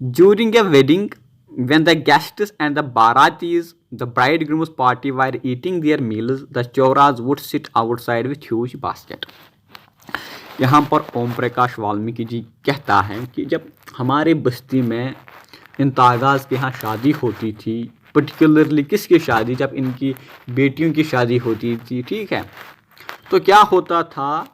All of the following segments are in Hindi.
During a wedding, when the guests and the baratis, the bridegroom's party were eating their meals, the chauras would sit outside with huge basket. यहाँ पर ओम प्रकाश वाल्मीकि जी कहता है कि जब हमारे बस्ती में इन तागाज़ के यहाँ शादी होती थी, पर्टिकुलरली किसकी शादी, जब इनकी बेटियों की शादी होती थी, ठीक है, तो क्या होता था,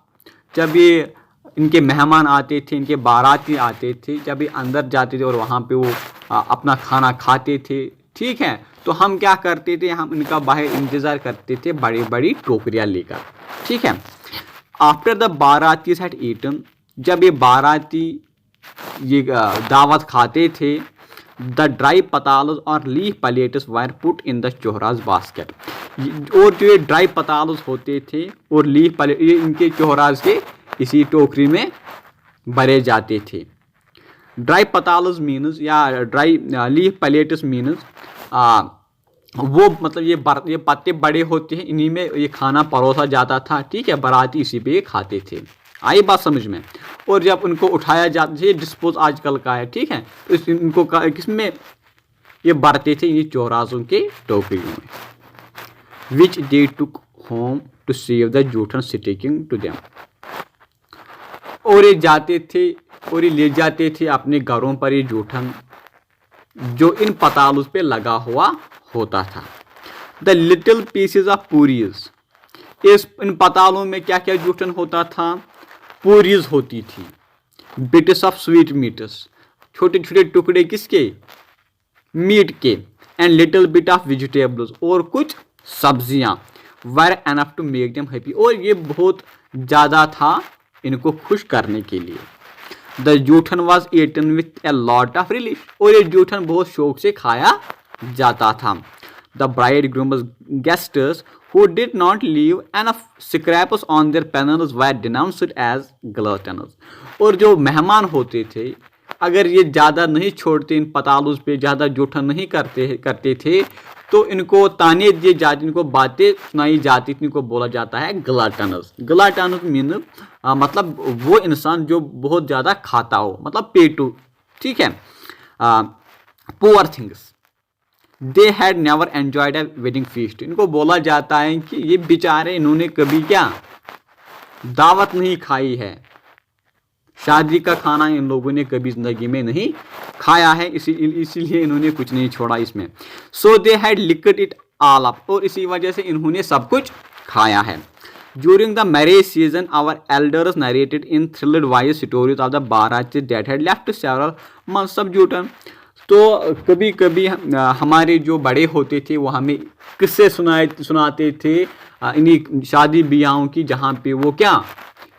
जब ये इनके मेहमान आते थे, इनके बाराती आते थे, जब ये अंदर जाते थे और वहाँ पे वो अपना खाना खाते थे, ठीक है, तो हम क्या करते थे, हम इनका बाहर इंतज़ार करते थे बड़ी बड़ी टोकरियाँ लेकर, ठीक है। आफ्टर द बारातीज हैड ईटन, जब ये बाराती ये दावत खाते थे, द ड्राई पतालस और leaf plates were put in the चोहराज बास्केट, और जो ये ड्राई पतालस होते थे और लीफ प्लेट ये इनके चोहराज के इसी टोकरी में भरे जाते थे। ड्राई पतालस मीनस या ड्राई लीफ प्लेट्स मीनस वो मतलब ये पत्ते बड़े होते हैं, इन्हीं में ये खाना परोसा जाता था, ठीक है, बाराती इसी पे खाते थे। आई बात समझ में। और जब उनको उठाया जाता, ये डिस्पोज आजकल का है, ठीक है, तो इनको किसमें ये भरते थे, इन्हीं चौरासों के टोकरियों में। Which they took home to save the joothan sticking to them, और ये जाते थे और ये ले जाते थे अपने घरों पर ये जूठन जो इन पतालुस पे लगा हुआ होता था। The little pieces of puris, इन पतालों में क्या क्या जूठन होता था, पूरीज होती थी, बिट्स ऑफ स्वीट मीट्स, छोटे छोटे टुकड़े किसके, मीट के, and little bit of vegetables, और कुछ सब्जियां, were enough to make them happy, और ये बहुत ज़्यादा था इनको खुश करने के लिए। The joothan was eaten with a lot of relief, और ये जूठन बहुत शौक से खाया जाता था। The bride groom's guests who did not leave enough scraps on their panels were denounced as gluttonous, और जो मेहमान होते थे अगर ये ज़्यादा नहीं छोड़ते, इन पतालुस पे ज़्यादा जूठन नहीं करते थे, तो इनको ताने दिए जाते, इनको बातें सुनाई जाती थी, इनको बोला जाता है ग्लटनस। ग्लटनस मीन मतलब वो इंसान जो बहुत ज़्यादा खाता हो, मतलब पेटू, ठीक है। Poor things, they had never enjoyed a wedding feast, इनको बोला जाता है कि ये बेचारे इन्होंने कभी क्या दावत नहीं खाई है, शादी का खाना इन लोगों ने कभी जिंदगी में नहीं खाया है, इसीलिए इन्होंने कुछ नहीं छोड़ा इसमें। So they had licked it all up, और इसी वजह से इन्होंने सब कुछ खाया है। During the marriage season our elders narrated in thrilled wise stories of the baraati that had left several months of joothan, तो कभी कभी हमारे जो बड़े होते थे वो हमें किस्से सुनाते थे इन्हीं शादी ब्याहों की, जहाँ पे वो क्या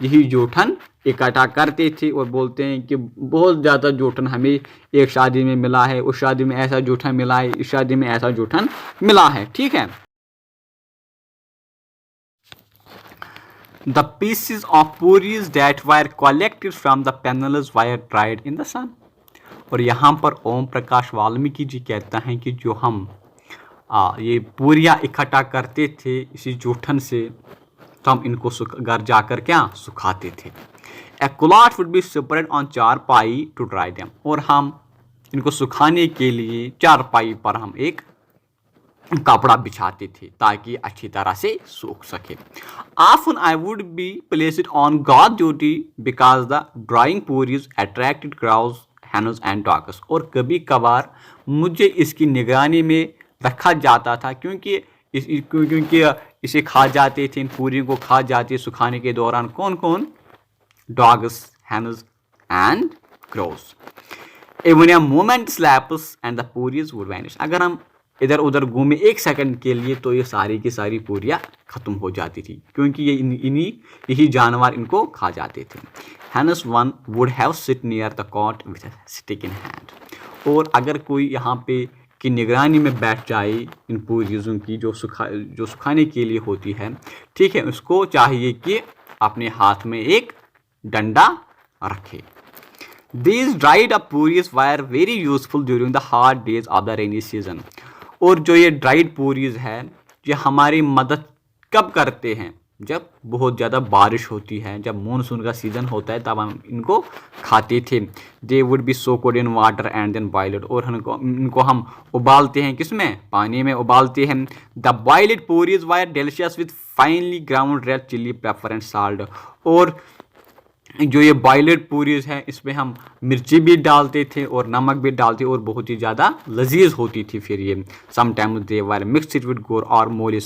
यही जूठन इकट्ठा करते थे और बोलते हैं कि बहुत ज़्यादा जूठन हमें एक शादी में मिला है, उस शादी में ऐसा जूठन मिला है, इस शादी में ऐसा जूठन मिला है, ठीक है। The pieces of puris that were collected from the panels were dried in the sun, और यहाँ पर ओम प्रकाश वाल्मीकि जी कहता है कि जो हम ये पूरियाँ इकट्ठा करते थे इसी जूठन से, तो हम इनको घर जाकर क्या सुखाते थे। A cloth would be spread on charpai to dry them, और हम इनको सुखाने के लिए चारपाई पर हम एक कपड़ा बिछाते थे ताकि अच्छी तरह से सूख सके। Often I would be placed on guard duty because the drying puris attracted crowds hens and dogs, और कभी कभार मुझे इसकी निगरानी में रखा जाता था क्योंकि इसे खा जाते थे, इन पूरियों को खा जाते सुखाने के दौरान कौन कौन, dogs, hens and crows. Even a moment slaps and the puris would vanish, अगर हम इधर उधर घूमे एक सेकंड के लिए तो ये सारी की सारी पूरियाँ खत्म हो जाती थी, क्योंकि ये यही जानवर इनको खा जाते थे। Hence one would have sit near the cot with stick in hand, और अगर कोई यहाँ पे की निगरानी में बैठ जाए इन पूरीज़ों की जो सुखाने के लिए होती है, ठीक है, उसको चाहिए कि अपने हाथ में एक डंडा रखे। These dried up puris were very useful during the hard days of the rainy season, और जो ये ड्राइड पूरीज है ये हमारी मदद कब करते हैं, जब बहुत ज़्यादा बारिश होती है, जब मानसून का सीज़न होता है, तब हम इनको खाते थे। They would be soaked in water and then boiled, और इनको हम उबालते हैं, किसमें, पानी में उबालते हैं। The boiled puris were delicious with finely ground red chilli pepper and salt, और जो ये बॉइल्ड पूरीज हैं इसमें हम मिर्ची भी डालते थे और नमक भी डालते, और बहुत ही ज़्यादा लजीज होती थी फिर ये। Sometimes they were mixed with गुड़ और मोली,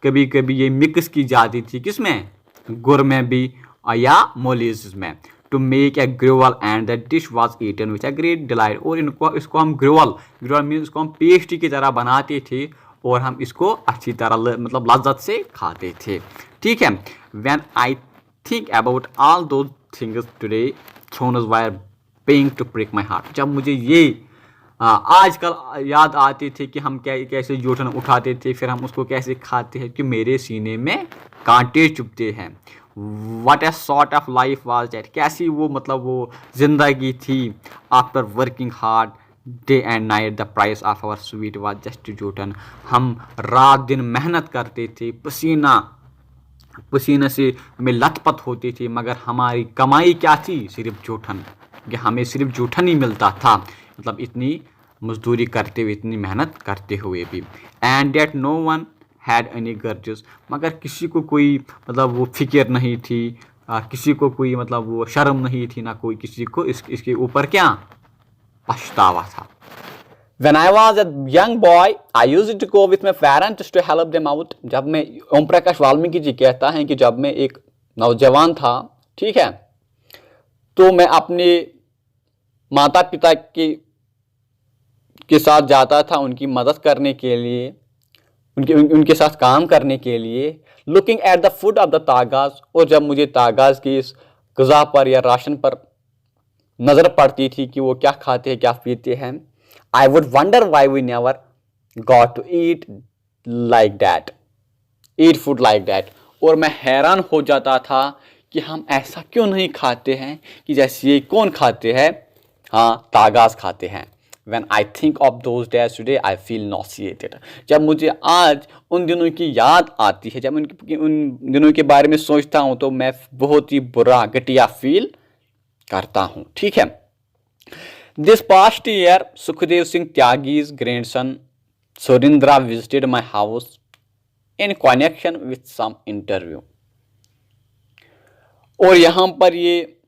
कभी कभी ये मिक्स की जाती थी, किसमें, गुड़ में भी या मोलीज में। To make a gravel and the dish was eaten with a great delight, और इसको हम ग्रेवल मीन्स इसको हम पेस्ट्री की तरह बनाते थे और हम इसको अच्छी तरह मतलब लज्जत से खाते थे। ठीक है। When I think about all those things today, thrones were paying to break my heart। जब मुझे ये आजकल याद आते थे कि हम कैसे जूठन उठाते थे, फिर हम उसको कैसे खाते हैं, कि मेरे सीने में कांटे चुभते हैं। What a sort of life was that, कैसी वो मतलब वो जिंदगी थी। After working hard day and night, the price of our sweet was just जूठन। हम रात दिन मेहनत करते थे, पसीने से हमें लथपथ होती थी, मगर हमारी कमाई क्या थी, सिर्फ जूठन, कि हमें सिर्फ जूठन ही मिलता था, मतलब इतनी मजदूरी करते हुए, इतनी मेहनत करते हुए भी। And that no one had any grudges, मगर किसी को कोई मतलब वो फिक्र नहीं थी, किसी को कोई मतलब वो शर्म नहीं थी, ना कोई किसी को इसके ऊपर क्या पछतावा था। When I was a young boy, I used to go with my parents to help them out। जब मैं, ओम प्रकाश वाल्मीकि जी कहता है कि जब मैं एक नौजवान था, ठीक है, तो मैं अपने माता पिता के साथ जाता था उनकी मदद करने के लिए, उनके साथ काम करने के लिए। Looking at the food of the Tagas, और जब मुझे तागाज की इस ग़िज़ा पर या राशन पर नज़र पड़ती थी कि वो क्या खाते हैं, क्या पीते हैं, I would wonder why we never got to eat food like that। और मैं हैरान हो जाता था कि हम ऐसा क्यों नहीं खाते हैं कि जैसे ये कौन खाते हैं, हाँ, तागाज खाते हैं। When I think of those days today, I feel nauseated। जब मुझे आज उन दिनों की याद आती है, जब उन दिनों के बारे में सोचता हूँ, तो मैं बहुत ही बुरा, घटिया फील करता हूँ। ठीक है। This past year, Sukhdev Singh Tyagi's grandson Surindra visited my house in connection with some interview। और यहाँ पर ये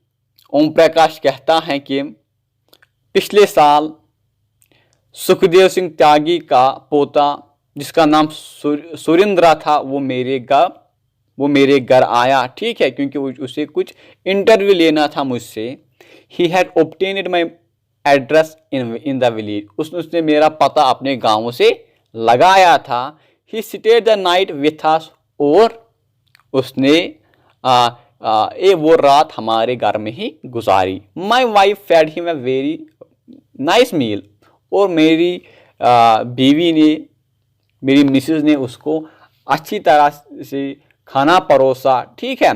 ओम प्रकाश कहता है कि पिछले साल सुखदेव सिंह त्यागी का पोता, जिसका नाम सुरिंद्रा था, वो मेरे घर आया। ठीक है, क्योंकि उसे कुछ इंटरव्यू लेना था मुझसे। He had obtained my address in the village, उसने मेरा पता अपने गाँव से लगाया था। He stayed the night with us, और उसने वो रात हमारे घर में ही गुजारी। My wife fed him a very nice meal, और मेरी बीवी ने, मेरी मिसेज ने उसको अच्छी तरह से खाना परोसा। ठीक है।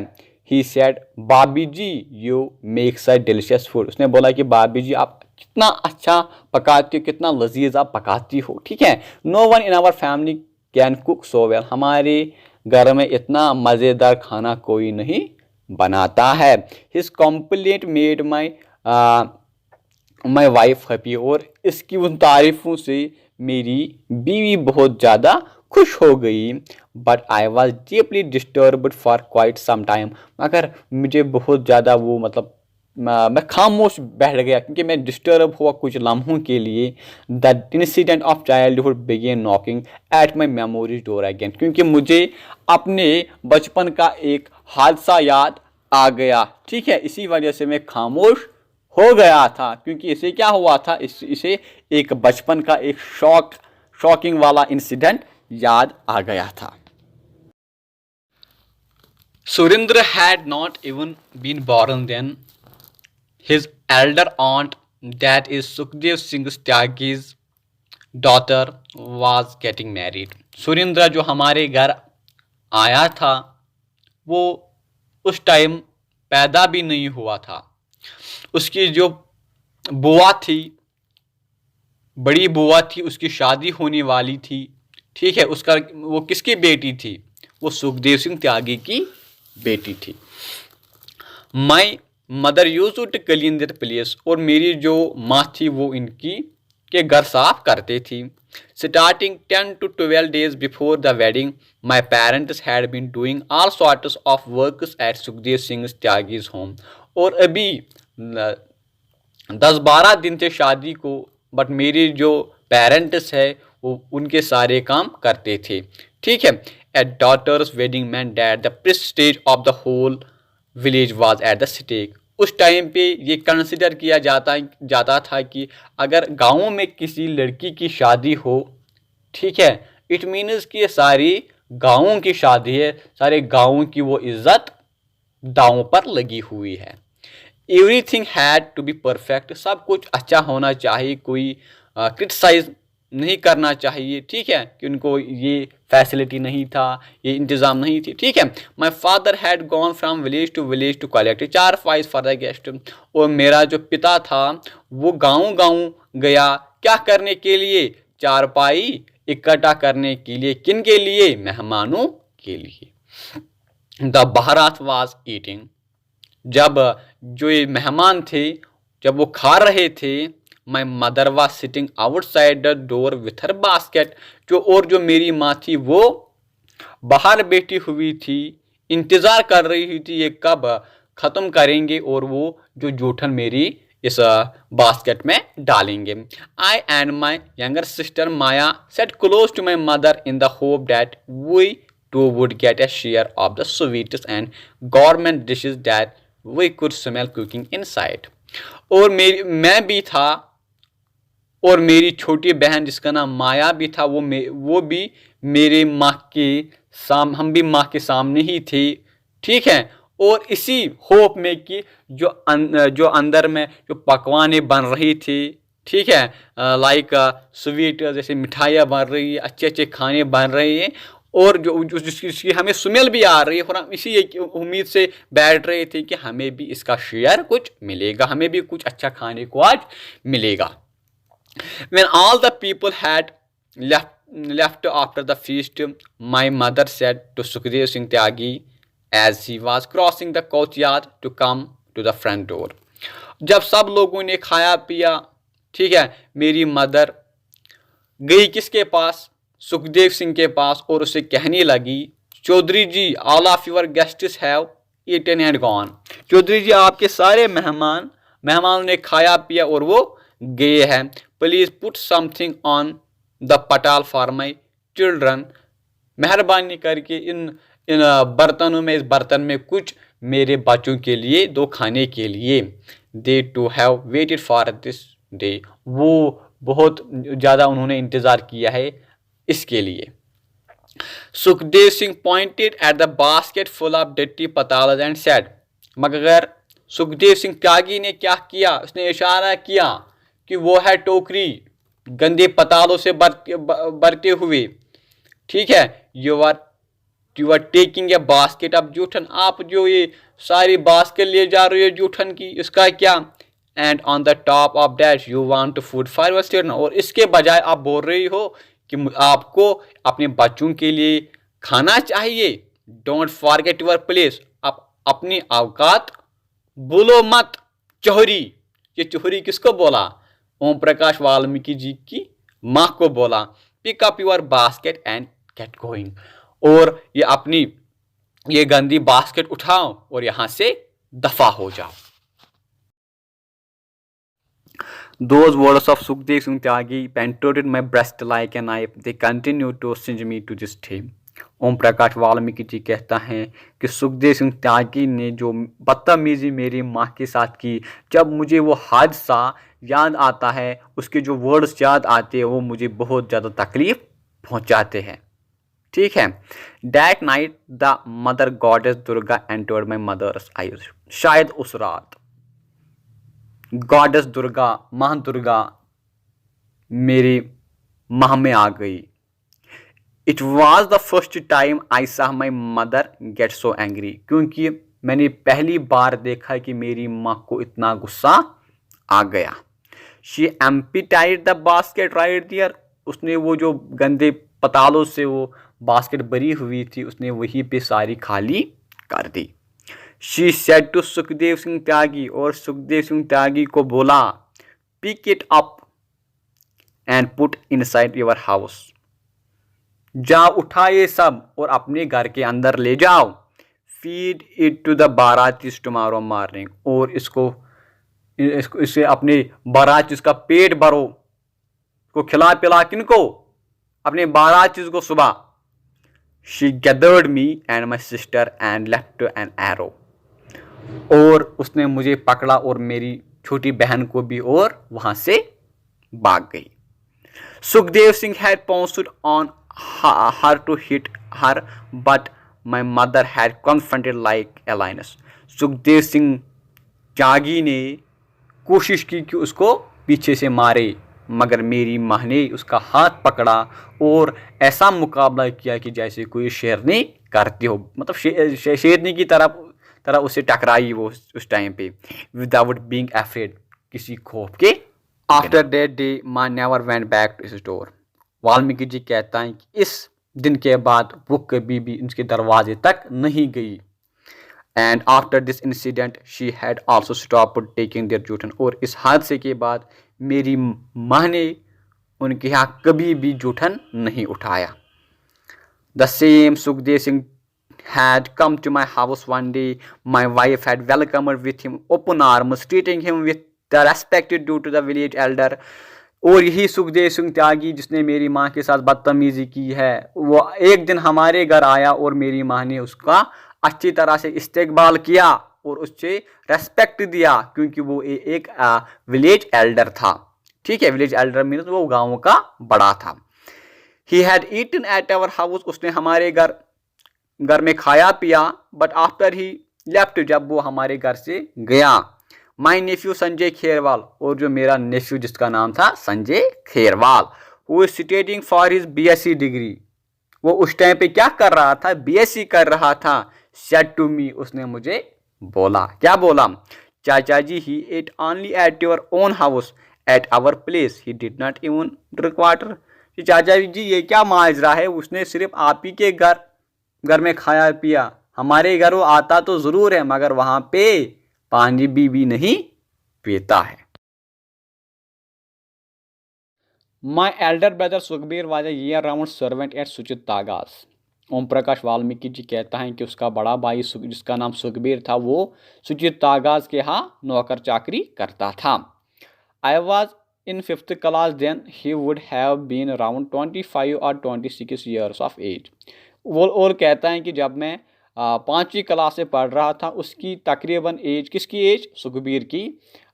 He said, bhabhi ji you make such delicious food, उसने बोला कि बाबी जी आप कितना अच्छा पकाती हो, कितना लजीज आप पकाती हो। ठीक है। No one in our family can cook so well, हमारे घर में इतना मज़ेदार खाना कोई नहीं बनाता है। His compliment made my wife happy, और इसकी उन तारीफ़ों से मेरी बीवी बहुत ज़्यादा खुश हो गई। But I was deeply disturbed for quite some time, मगर मुझे बहुत ज़्यादा वो मतलब मैं खामोश बैठ गया, क्योंकि मैं डिस्टर्ब हुआ कुछ लम्हों के लिए। The incident of childhood began knocking at my memories door again, क्योंकि मुझे अपने बचपन का एक हादसा याद आ गया। ठीक है। इसी वजह से मैं खामोश हो गया था, क्योंकि इसे क्या हुआ था, इसे एक बचपन का एक शॉकिंग वाला इंसिडेंट याद आ गया था। Surendra had not even been born then. His elder aunt, that is Sukhdev Singh Tyagi's daughter, was getting married। Surendra जो हमारे घर आया था, वो उस टाइम पैदा भी नहीं हुआ था। उसकी जो बुआ थी, बड़ी बुआ थी, उसकी शादी होने वाली थी। ठीक है। वो किसकी बेटी थी, वो सुखदेव सिंह त्यागी की बेटी थी। My mother used to clean that place, और मेरी जो माँ थी वो इनकी के घर साफ करते थी। Starting 10 to 12 days before the wedding, my parents had been doing all sorts of works at Sukhdev Singh Tyagi's home। और अभी 10-12 दिन थे शादी को, बट मेरी जो पेरेंट्स है वो उनके सारे काम करते थे। ठीक है। At daughter's wedding man that the prestige of the whole village was at the stake. उस टाइम पे ये कंसिडर किया जाता था कि अगर गाँव में किसी लड़की की शादी हो, ठीक है, इट मीन्स कि ये सारी गाँवों की शादी है, सारे गाँवों की वो इज्जत दांव पर लगी हुई है। Everything had to be perfect, सब कुछ अच्छा होना चाहिए, कोई क्रिटिसाइज नहीं करना चाहिए। ठीक है, कि उनको ये फैसिलिटी नहीं था, ये इंतज़ाम नहीं थी। ठीक है। My father had gone from village to collect charpais for the guest. और मेरा जो पिता था वो गाँव गया, क्या करने के लिए? चारपाई इकट्ठा करने के लिए। किन के लिए? मेहमानों के लिए। द बारात वाज ईटिंग, जब जो ये मेहमान थे जब वो खा रहे थे, my mother was sitting outside the door with her basket, जो मेरी माँ थी वो बाहर बैठी हुई थी, इंतज़ार कर रही थी ये कब ख़त्म करेंगे और वो जो जूठन मेरी इस बास्केट में डालेंगे। I and my younger sister Maya sat close to my mother in the hope that we too would get a share of the sweets and gourmet dishes that we could smell cooking inside। और मैं भी था और मेरी छोटी बहन जिसका नाम माया भी था, वो भी मेरे माँ के हम भी माँ के सामने ही थे। ठीक है। और इसी होप में कि जो अंदर में जो पकवानें बन रही थी, ठीक है, लाइक स्वीट, जैसे मिठाइयाँ बन रही है, अच्छे अच्छे खाने बन रहे हैं, और जिसकी हमें स्मेल भी आ रही है, और हम इसी उम्मीद से बैठ रहे थे कि हमें भी इसका शेयर कुछ मिलेगा, हमें भी कुछ अच्छा खाने को आज मिलेगा। When all the people had left after the feast, my mother said to Sukhdev Singh Tyagi as he was crossing the courtyard to come to the front door। जब सब लोगों ने खाया पिया, ठीक है, मेरी मदर गई किसके पास? सुखदेव सिंह के पास, और उसे कहने लगी, Chaudhary ji all of your guests have eaten and gone. Chaudhary ji आपके सारे मेहमानों ने खाया पिया और वो गए हैं। Please put something on the pattal for my children. मेहरबानी करके इन बर्तनों में, इस बर्तन में कुछ मेरे बच्चों के लिए दो खाने के लिए। They too have waited for this day, वो बहुत ज़्यादा उन्होंने इंतज़ार किया है इसके लिए। Sukhdev Singh pointed at the basket full of dirty pattal and said, मगर सुखदेव सिंह त्यागी ने क्या किया? उसने इशारा किया कि वो है टोकरी गंदे पतालों से भरते हुए। ठीक है। You are taking a basket of joothan, आप जो ये सारी बास्केट ले जा रहे हो जूठन की, इसका क्या? And on the top of that you want to food for your children, और इसके बजाय आप बोल रही हो कि आपको अपने बच्चों के लिए खाना चाहिए। डोंट फॉरगेट योर प्लेस, आप अपनी औकात भूलो मत। चोहरी, ये चोहरी किसको बोला? ओम प्रकाश वाल्मीकि जी की माँ को बोला। Pick up your basket and get going, और ये गंदी बास्केट उठाओ और यहां से दफा हो जाओ। Those words of Sukhdev Singh Tyagi penetrated my breast like a knife. They continue to singe me to this day। Om Prakash Valmiki ji कहता है कि सुखदेव सिंह त्यागी ने जो बदतमीजी मेरी माँ के साथ की, जब मुझे वो हादसा याद आता है, उसके जो वर्ड्स याद आते हैं, वो मुझे बहुत ज़्यादा तकलीफ पहुँचाते हैं। ठीक है। That night the mother goddess Durga entered my mother's eyes। शायद उस रात गॉडेस दुर्गा, माँ दुर्गा मेरी माँ में आ गई। It was the first time I saw my mother get so angry, क्योंकि मैंने पहली बार देखा कि मेरी माँ को इतना गुस्सा आ गया। She emptied the basket right there, उसने वो जो गंदे पतालों से वो बास्केट भरी हुई थी उसने वहीं पे सारी खाली कर दी। She said to Sukhdev Singh Tyagi, और सुखदेव सिंह त्यागी को बोला, pick it up and put inside your house. जा उठा ये सब और अपने घर के अंदर ले जाओ। Feed it to the baraatis tomorrow morning, और इसे अपने बारातीज का पेट भरो, को खिला पिला किनको, अपने बारातीज को सुबह। She gathered me and my sister and left an arrow, और उसने मुझे पकड़ा और मेरी छोटी बहन को भी, और वहां से भाग गई। Sukhdev Singh had pounced on her to hit her, but my mother had confronted like a lioness. Sukhdev Singh त्यागी ने कोशिश की कि उसको पीछे से मारे, मगर मेरी माँ ने उसका हाथ पकड़ा और ऐसा मुकाबला किया कि जैसे कोई शेरनी करती हो, मतलब शेरनी की तरह उससे टकराई वो उस टाइम पे, विदाउट बीइंग अफ्रेड, किसी खौफ के। After that day Ma never went back to his door. Valmiki ji कहता है कि इस दिन के बाद वो कभी भी उनके दरवाजे तक नहीं गई। And after this incident she had also stopped taking their joothan, और इस हादसे के बाद मेरी माँ ने उनके यहाँ कभी भी जूठन नहीं उठाया। The same Sukhdev Singh had come to my house one day. My wife had welcomed with him open arms, treating him with the respect due to the village elder. और यही सुखदेव सिंह त्यागी जिसने मेरी माँ के साथ बदतमीजी की है, वो एक दिन हमारे घर आया और मेरी माँ ने उसका अच्छी तरह से इस्तेकबाल किया और उससे रेस्पेक्ट दिया, क्योंकि वो एक विलेज एल्डर था। ठीक है, विलेज एल्डर मीन्स वो गाँव का बड़ा था। He had eaten at our house, उसने हमारे घर में खाया पिया। बट आफ्टर ही लेफ्ट, जब वो हमारे घर से गया। माई नेफ्यू संजय खेरवाल, और जो मेरा नेफ्यू जिसका नाम था Sanjay Kherwal, who is studying for his BSc degree, वो उस टाइम पे क्या कर रहा था, बीएससी कर रहा था। सेड टू मी, उसने मुझे बोला, क्या बोला, चाचा जी he ate only at your own house, at our place he did not even drink water. चाचा जी ये क्या माजरा है, उसने सिर्फ आप ही के घर में खाया पिया, हमारे घर वो आता तो जरूर है मगर वहां पे पानी भी नहीं पीता है। My elder brother Sukhbir was a year round servant at Suchit Tagas. Om Prakash Valmiki ji कहता है कि उसका बड़ा भाई जिसका नाम सुखबीर था वो सुचित तागाज के यहाँ नौकर चाकरी करता था। I was in 5th class then he would have been around 25 और 26 ईयर्स ऑफ एज। वो और कहता है कि जब मैं 5वीं क्लास से पढ़ रहा था, उसकी तकरीबन एज, किसकी एज, सुखबीर की,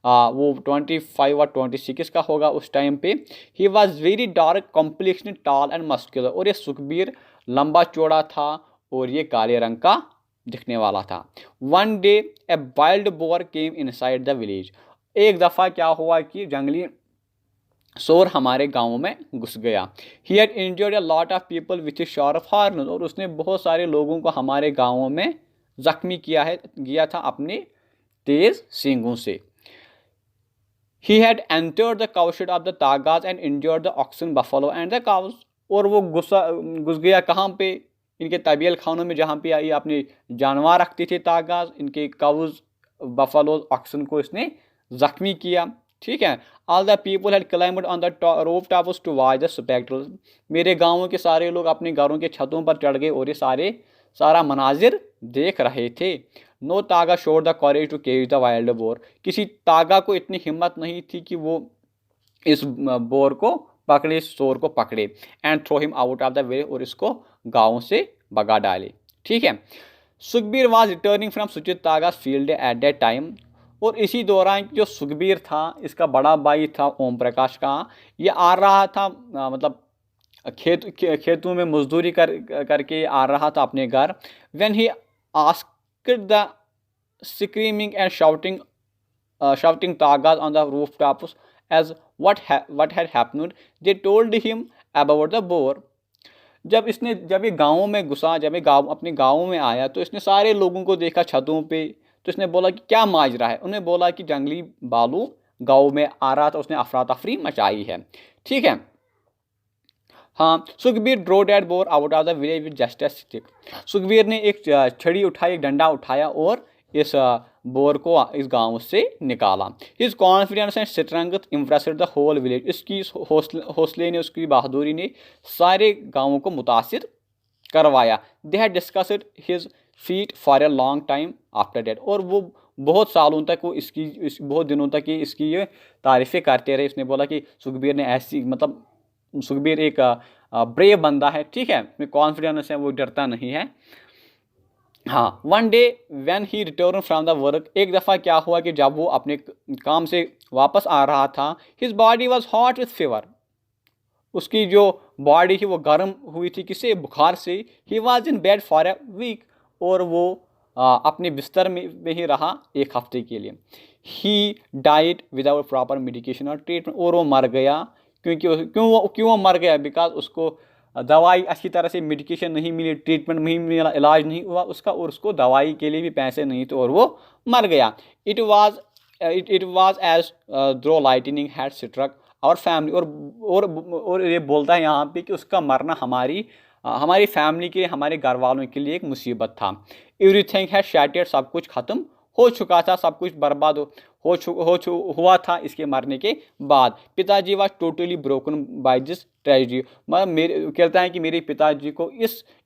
वो 25 और 26 का होगा उस टाइम पे। He was very dark complexion, tall and muscular, और ये सुखबीर लंबा चौड़ा था और ये काले रंग का दिखने वाला था। One day a wild boar came inside the village. एक दफ़ा क्या हुआ कि जंगली सोर हमारे गांव में घुस गया। He had injured a lot of people with sharp horn, और उसने बहुत सारे लोगों को हमारे गांव में जख्मी किया था अपने तेज सींगों से। He had entered the cowshed of the Tagas and injured the oxen, buffalo and the cows, और वो घुस गया कहाँ पे, इनके तबील खानों में जहाँ पे ये अपने जानवर रखते थे तागाज, इनके काउज, बफलो, ऑक्सन को इसने जख्मी किया। ठीक है। All the people had climbed on the roof tops to watch the spectral. मेरे गाँव के सारे लोग अपने घरों के छतों पर चढ़ गए और ये सारा मनाजिर देख रहे थे। No Taga showed the courage to catch the wild boar. किसी तागा को इतनी हिम्मत नहीं थी कि वो इस बोर को पकड़े, इस शोर को पकड़े। And throw him out of the way, और इसको गाँव से भगा डाले। ठीक है। सुखबीर वॉज रिटर्निंग फ्रॉम सुचित तागा फील्ड एट दैट टाइम, और इसी दौरान जो सुखबीर था, इसका बड़ा भाई था ओम प्रकाश का, ये आ रहा था, मतलब खेतों में मजदूरी करके आ रहा था अपने घर। When he asked the screaming and shouting tagas on the rooftops as what had happened, they told him about the boar. जब ये गाँव में घुसा, जब ये अपने गाँव में आया तो इसने सारे लोगों को देखा छतों पे, तो इसने बोला कि क्या माजरा है। उन्हें बोला कि जंगली बालू गाँव में आ रहा था, उसने अफरा तफरी मचाई है। ठीक है। हाँ, Sukhbir drove dead boar out of the village with just a stick. Sukhbir ने एक छड़ी उठाई, एक डंडा उठाया और इस बोर को इस गांव से निकाला। His confidence and strength impressed the whole village. इसकी हौसले ने, उसकी बहादुरी ने सारे गांवों को मुतासिर करवाया। They had discussed his feat for a long time after that. और वो बहुत सालों तक वो बहुत दिनों तक इसकी ये तारीफ़ें करते रहे। उसने बोला कि सुखबीर ने ऐसी, मतलब सुखबीर एक ब्रेव बंदा है, ठीक है, कॉन्फिडेंस है, वो डरता नहीं है। हाँ, one day when he return from the work, एक दफ़ा क्या हुआ कि जब वो अपने काम से वापस आ रहा था, his body was hot with fever. उसकी जो बॉडी थी वो गर्म हुई थी, किससे? बुखार से। He was in bed for a week, और वो अपने बिस्तर में ही रहा एक हफ्ते के लिए। He died without proper medication और ट्रीटमेंट, और वो मर गया। क्यों वो मर गया? बिकॉज उसको दवाई अच्छी तरह से, मेडिकेशन नहीं मिली, ट्रीटमेंट नहीं मिला, इलाज नहीं हुआ उसका, और उसको दवाई के लिए भी पैसे नहीं थे, और वो मर गया। It was as though lightning had struck our family. और ये बोलता है यहाँ पे कि उसका मरना हमारी फैमिली के, हमारे घर वालों के लिए एक मुसीबत था। एवरीथिंग हैड शैटर्ड, सब कुछ ख़त्म हो चुका था, सब कुछ बर्बाद हुआ था इसके मरने के बाद। पिताजी was totally broken by this tragedy. मतलब कहता है कि मेरे पिताजी को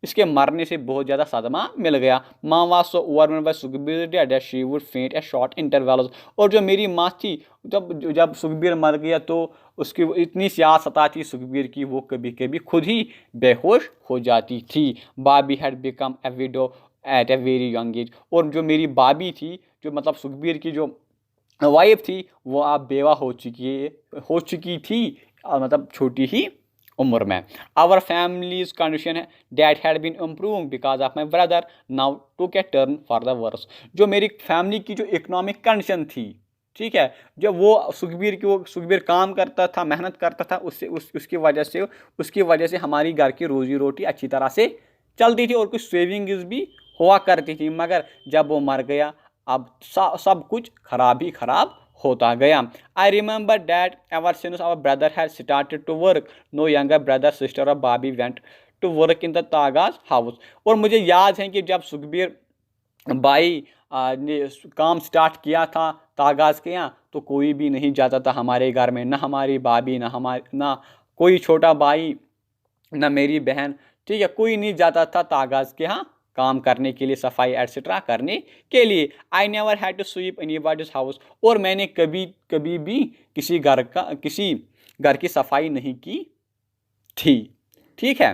इसके मरने से बहुत ज़्यादा सदमा मिल गया। माँ was so overwhelmed bye Sukhbir death that she would फेंट एट शॉर्ट इंटरवल्स। और जो मेरी माँ थी, जब सुखबीर मर गया तो उसकी इतनी सियासत थी सुखबीर की, वो कभी कभी खुद ही बेहोश हो जाती थी। Bhabhi had become a widow at a very young age. और जो मेरी बाबी थी, जो मतलब सुखबीर की जो वाइफ थी, वो आप बेवा हो चुकी थी, मतलब छोटी ही उम्र में। आवर फैमिलीज कंडीशन है that had been improve because of my brother now took a turn for the worse. जो मेरी फैमिली की जो इकोनॉमिक कंडीशन थी, ठीक है, जब वो सुखबीर काम करता था, मेहनत करता था, उसकी वजह से हमारी घर की रोजी रोटी अच्छी तरह से चलती थी, और कुछ सेविंग्स भी हुआ करती थी। मगर जब वो मर गया, अब सब कुछ खराब ही खराब होता गया। I remember that ever since our brother had started to work, no younger brother sister और Bhabhi went to work in the Tagas house. और मुझे याद है कि जब सुखबीर भाई ने काम स्टार्ट किया था तागाज के यहाँ, तो कोई भी नहीं जाता था हमारे घर में, ना हमारी भाभी, ना कोई छोटा भाई, ना मेरी बहन, ठीक है, कोई नहीं जाता था तागाज के यहाँ काम करने के लिए, सफाई एटसेट्रा करने के लिए। I never had to sweep anybody's house. और मैंने कभी भी किसी घर की सफाई नहीं की थी, ठीक है।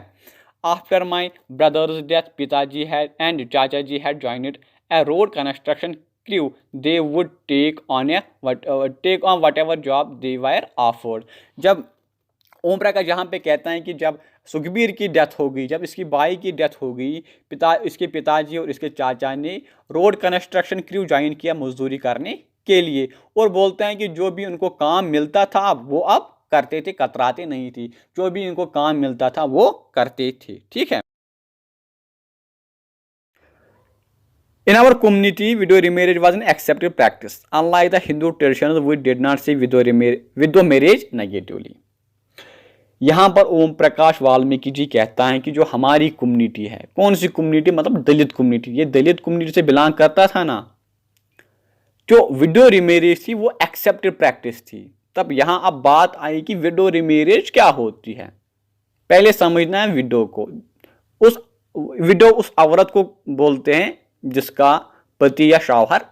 After my brother's death, Pitaji had and Chacha ji had joined a road construction crew. They would take on whatever job they were offered. जब ओम प्रकाश यहाँ पे कहता है कि जब सुखबीर की डेथ हो गई, जब इसकी भाई की डेथ हो गई, इसके पिताजी और इसके चाचा ने रोड कंस्ट्रक्शन क्रू ज्वाइन किया मजदूरी करने के लिए। और बोलते हैं कि जो भी उनको काम मिलता था वो अब करते थे, कतराते नहीं थी, जो भी इनको काम मिलता था वो करते थे, ठीक है। In our community, widow remarriage was an accepted practice. Unlike the Hindu traditions, we did not see widow marriage negatively. यहाँ पर ओम प्रकाश वाल्मीकि जी कहता है कि जो हमारी कम्युनिटी है, कौन सी कम्युनिटी? मतलब दलित कम्युनिटी। ये दलित कम्युनिटी से बिलोंग करता था ना, जो विडो रिमेरेज थी वो एक्सेप्टेड प्रैक्टिस थी। तब यहाँ अब बात आई कि विडो रिमेरेज क्या होती है। पहले समझना है विडो को। विडो उस औरत को बोलते हैं जिसका पति या शौहर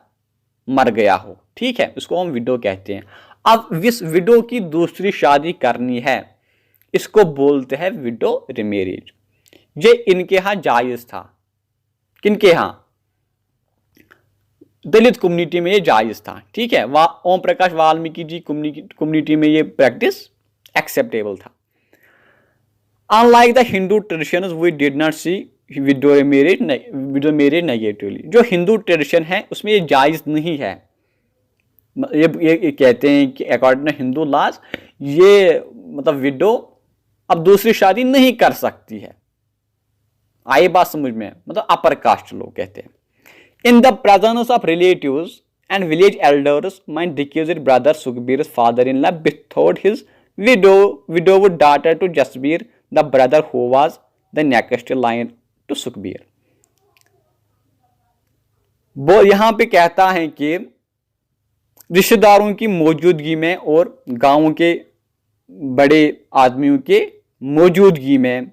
मर गया हो, ठीक है, उसको हम विडो कहते हैं। अब इस विडो की दूसरी शादी करनी है, इसको बोलते हैं विडो रिमेरेज। ये इनके यहां जायज था। किनके यहां? दलित कम्युनिटी में ये जायज था, ठीक है। ओम प्रकाश वाल्मीकि जी कम्युनिटी में ये प्रैक्टिस एक्सेप्टेबल था। Unlike the Hindu traditions, we did not see widow marriage negatively. जो हिंदू ट्रेडिशन है उसमें ये जायज नहीं है। ये कहते हैं कि अकॉर्डिंग टू हिंदू लॉज ये मतलब विडो अब दूसरी शादी नहीं कर सकती है। आई बात समझ में? मतलब अपर कास्ट लोग कहते हैं। In the presence of relatives and village elders, my deceased brother Sukhbir father in law betrothed his widowed daughter to Jasbir the brother who was the next line to Sukhbir. वो यहां पे कहता है कि रिश्तेदारों की मौजूदगी में और गांव के बड़े आदमियों के मौजूदगी में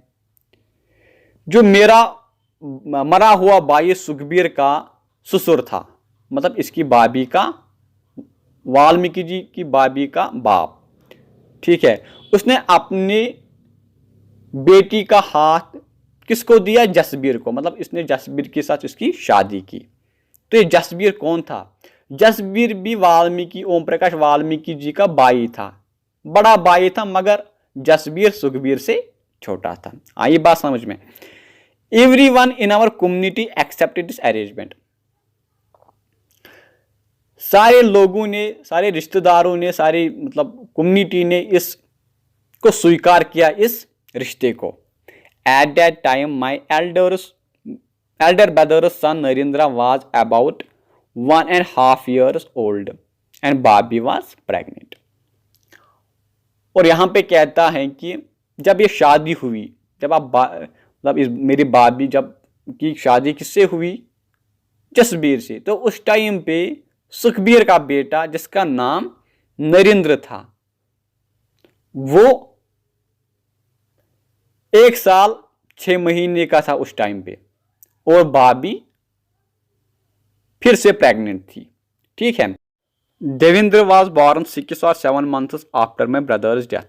जो मेरा मरा हुआ भाई सुखबीर का ससुर था, मतलब इसकी भाभी का, वाल्मीकि जी की भाभी का बाप, ठीक है, उसने अपनी बेटी का हाथ किसको दिया? जसबीर को। मतलब इसने जसबीर के साथ उसकी शादी की। तो ये जसबीर कौन था? जसबीर भी वाल्मीकि, ओम प्रकाश वाल्मीकि जी का भाई था, बड़ा भाई था, मगर जसबीर सुखबीर से छोटा था। आई बात समझ में? Everyone in our community accepted this arrangement. सारे लोगों ने, सारे रिश्तेदारों ने, सारी मतलब कम्युनिटी ने इसको स्वीकार किया, इस रिश्ते को। At that time my elder brother's son Narendra was about 1.5 years old and Bobby was pregnant। और यहां पे कहता है कि जब ये शादी हुई, जब आप मतलब मेरी भाभी जब की शादी किससे हुई? जसबीर से। तो उस टाइम पे सुखबीर का बेटा जिसका नाम नरेंद्र था, वो 1 साल 6 महीने का था उस टाइम पे, और भाभी फिर से प्रेग्नेंट थी, ठीक है। देवेंद्र वाज बॉर्न 6 और 7 months after my brother's death.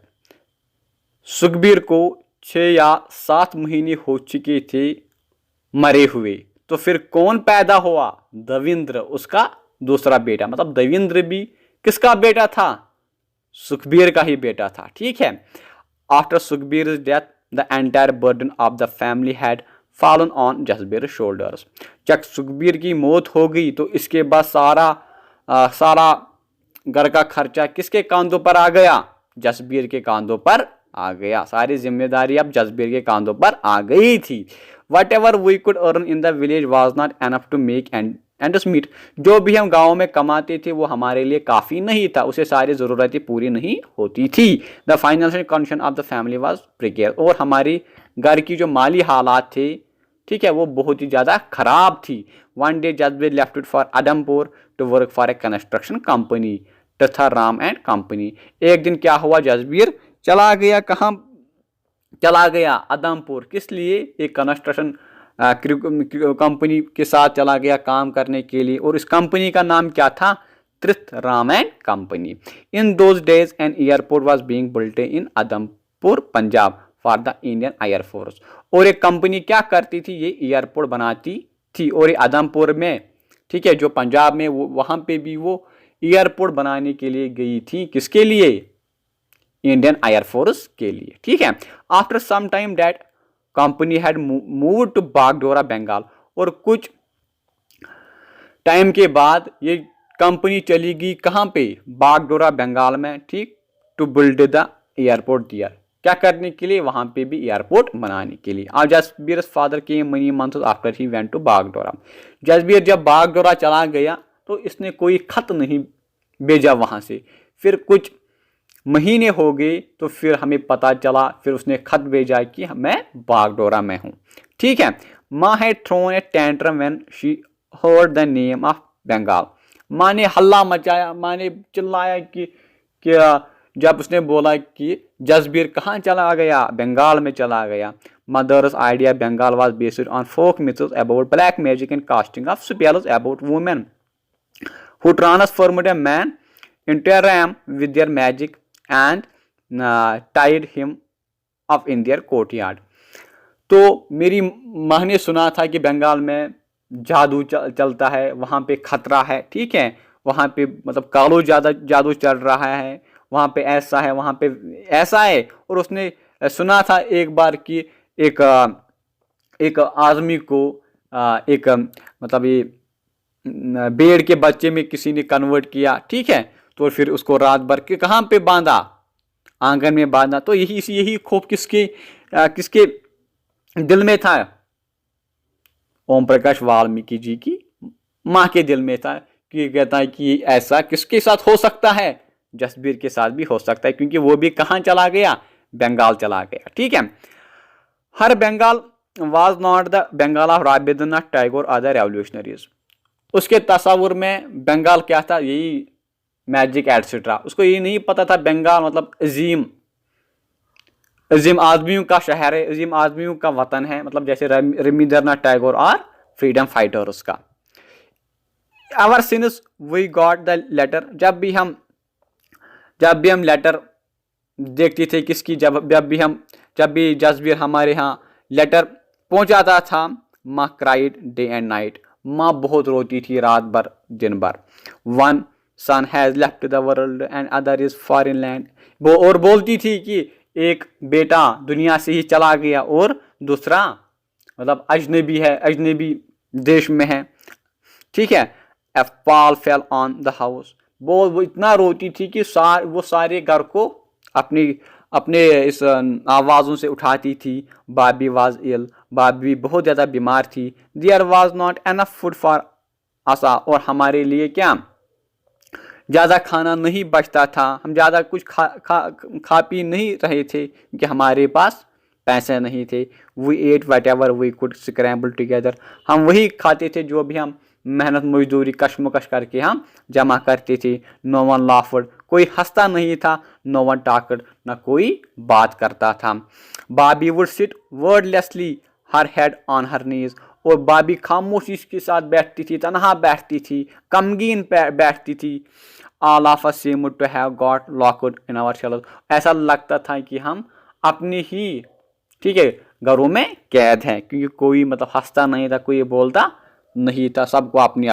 Sukhbir को 6 या 7 महीने हो चुके थे मरे हुए। तो फिर कौन पैदा हुआ? देवेंद्र, उसका दूसरा बेटा। मतलब देवेंद्र भी किसका बेटा था? सुखबीर का ही बेटा था, ठीक है। After Sukhbir death the entire burden of the family had fallen on Jasbir shoulders. जब सुखबीर की मौत हो गई तो इसके बाद सारा घर का खर्चा किसके कांधों पर आ गया? जसबीर के कांधों पर आ गया। सारी जिम्मेदारी अब जसबीर के कांधों पर आ गई थी। Whatever we could earn in the village was not enough to make ends meet. जो भी हम गाँव में कमाते थे वो हमारे लिए काफ़ी नहीं था, उसे सारी ज़रूरतें पूरी नहीं होती थी। The financial condition of the family was precarious. और हमारी घर की जो माली हालात थे, ठीक है, वो बहुत ही ज़्यादा खराब थी। One day Jasbir left it for Adampur to work for a construction company तथा राम एंड कंपनी। एक दिन क्या हुआ? जसबीर चला गया, कहाँ चला गया? आदमपुर। किस लिए? एक कंस्ट्रक्शन कंपनी के साथ चला गया काम करने के लिए। और इस कंपनी का नाम क्या था? Tirath Ram and company. In those days an airport was being built in Adampur Punjab for the Indian air force. और एक कंपनी क्या करती थी? ये एयरपोर्ट बनाती थी। और ये आदमपुर में, ठीक है, जो पंजाब में, वो वहाँ पे भी वो एयरपोर्ट बनाने के लिए गई थी। किसके लिए? इंडियन एयरफोर्स के लिए, ठीक है। After some time that company had moved to Bagdogra Bengal. और कुछ टाइम के बाद ये कंपनी चली गई कहाँ पे? बागडोरा बंगाल में, ठीक। टू बिल्ड द एयरपोर्ट दियर। क्या करने के लिए? वहां पे भी एयरपोर्ट बनाने के लिए। और जसबीर फादर के many months after he went to Bagdogra. Jasbir जब बागडोरा चला गया तो इसने कोई खत नहीं भेजा वहां से। फिर कुछ महीने हो गए तो फिर हमें पता चला, फिर उसने खत भेजा कि मैं बागडोरा में हूँ, ठीक है। माँ had thrown a tantrum when she heard the name of Bengal. माँ ने हल्ला मचाया, माँ ने चिल्लाया कि जब उसने बोला कि जसबीर कहाँ चला गया? बंगाल में चला गया। Mother's idea Bengal was based on folk myths about black magic and casting of spells about women who transformed a man into a ram with their magic and tied him up in their courtyard. तो मेरी माँ ने सुना था कि बंगाल में जादू चलता है, वहाँ पे खतरा है, ठीक है, वहाँ पे मतलब कालो जादू चल रहा है, वहाँ पे ऐसा है, वहाँ पे ऐसा है। और उसने सुना था एक बार कि एक आदमी को एक मतलब ये भेड़ के बच्चे में किसी ने कन्वर्ट किया, ठीक है। तो फिर उसको रात भर के कहाँ पे बांधा? आंगन में बांधा। तो यही खौफ किसके दिल में था? ओम प्रकाश वाल्मीकि जी की माँ के दिल में था। कि कहता है कि ऐसा किसके साथ हो सकता है? जसबीर के साथ भी हो सकता है, क्योंकि वो भी कहाँ चला गया? बंगाल चला गया, ठीक है। Her Bengal was not the Bengal of Rabindranath Tagore other revolutionaries. उसके तस्वुर में बंगाल क्या था, यही मैजिक एटसेट्रा। उसको ये नहीं पता था बंगाल मतलब अजीम अजीम आदमियों का शहर है, अजीम आदमियों का वतन है, मतलब जैसे रविंद्रनाथ टैगोर और फ्रीडम फाइटर्स का। Ever since we got the letter, जब भी हम लेटर देखते थे किसकी, जब भी जसवीर हमारे यहाँ लेटर पहुंचाता था, माँ क्राइड डे एंड नाइट, माँ बहुत रोती थी रात भर दिन भर। One son has left the world and other is foreign land, वो और बोलती थी कि एक बेटा दुनिया से ही चला गया और दूसरा मतलब अजनबी है, अजनबी देश में है, ठीक है। A fall fell on the house, वो इतना रोती थी कि वो सारे घर को अपने इस आवाज़ों से उठाती थी। बाबी वाज इल, बाबी बहुत ज़्यादा बीमार थी। There was not enough food for us, और हमारे लिए क्या ज़्यादा खाना नहीं बचता था, हम ज़्यादा कुछ खा पी नहीं रहे थे क्योंकि हमारे पास पैसे नहीं थे। We ate whatever we could scramble together, हम वही खाते थे जो भी हम मेहनत मजदूरी कशमकश करके हम जमा करते थे। नो वन लाफ्ड, कोई हंसता नहीं था। नो वन टॉक्ड, ना कोई बात करता था। Bhabhi would sit wordlessly her head on her knees, और बाबी खामोशी के साथ बैठती थी, तनहा बैठती थी, गमगीन बैठती थी। All of us seemed to have got locked in our shells, ऐसा लगता था कि हम अपनी ही, ठीक है, घरों में कैद हैं, क्योंकि कोई मतलब हंसता नहीं था, कोई बोलता नहीं था, सबको अपनी